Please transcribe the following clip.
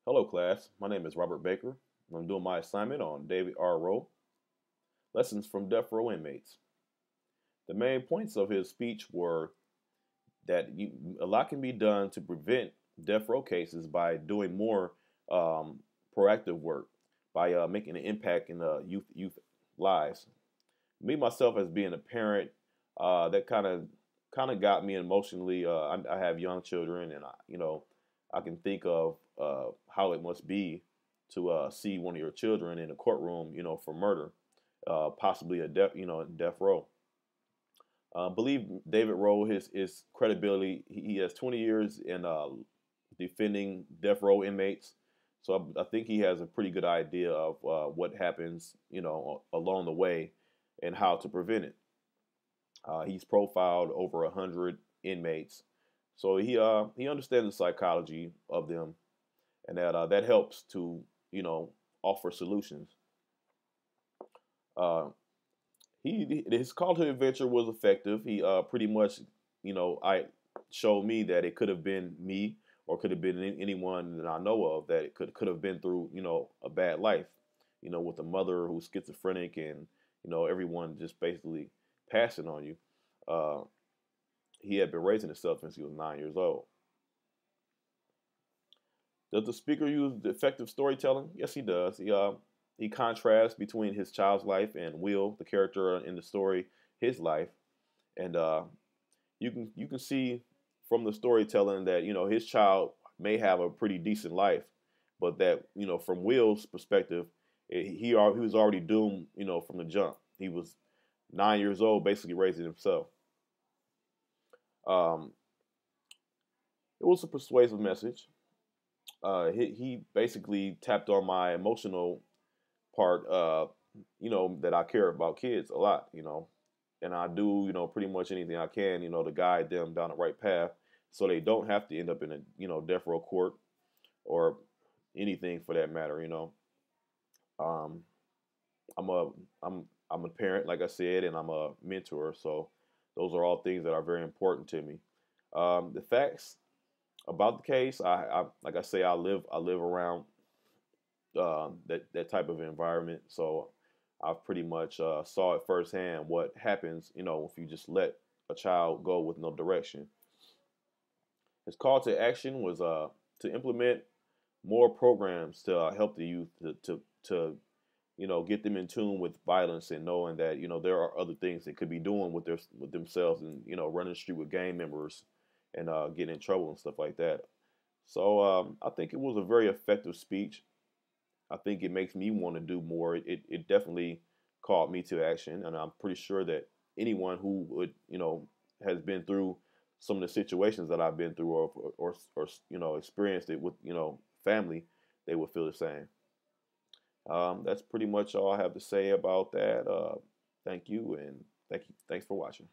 Hello, class. My name is Robert Baker. I'm doing my assignment on David R. Rowe, Lessons from Death Row Inmates. The main points of his speech were that a lot can be done to prevent death row cases by doing more um, proactive work, by making an impact in youth lives. Me myself, as being a parent, that kind of got me emotionally. I have young children, and I can think of how it must be to see one of your children in a courtroom, for murder, possibly a death row. Believe David Rowe, his credibility. He has 20 years in defending death row inmates, so I think he has a pretty good idea of what happens, along the way, and how to prevent it. He's profiled over 100 inmates, so he understands the psychology of them, and that helps to offer solutions. Uh, his call to adventure was effective. He pretty much I showed me that it could have been me or could have been anyone that I know of that it could have been through a bad life, with a mother who's schizophrenic and everyone just basically passing on you. Uh, he had been raising himself since he was 9 years old. Does the speaker use effective storytelling? Yes, he does. He contrasts between his child's life and Will, the character in the story, his life, and you can see from the storytelling that his child may have a pretty decent life, but that from Will's perspective, he was already doomed from the jump. He was 9 years old, basically raising himself. Um, it was a persuasive message. He basically tapped on my emotional part, that I care about kids a lot, and I do, pretty much anything I can, to guide them down the right path so they don't have to end up in a, death row court or anything for that matter, Um, I'm a, I'm a parent, like I said, and I'm a mentor. So those are all things that are very important to me. The facts about the case, like I say, I live around that type of environment. So I've pretty much saw it firsthand what happens, if you just let a child go with no direction. His call to action was to implement more programs to help the youth to get them in tune with violence and knowing that there are other things they could be doing with themselves and running the street with gang members and getting in trouble and stuff like that. So I think it was a very effective speech. I think it makes me want to do more. It definitely called me to action, and I'm pretty sure that anyone who would has been through some of the situations that I've been through, or experienced it with family, they would feel the same. That's pretty much all I have to say about that. Thank you, and thanks for watching.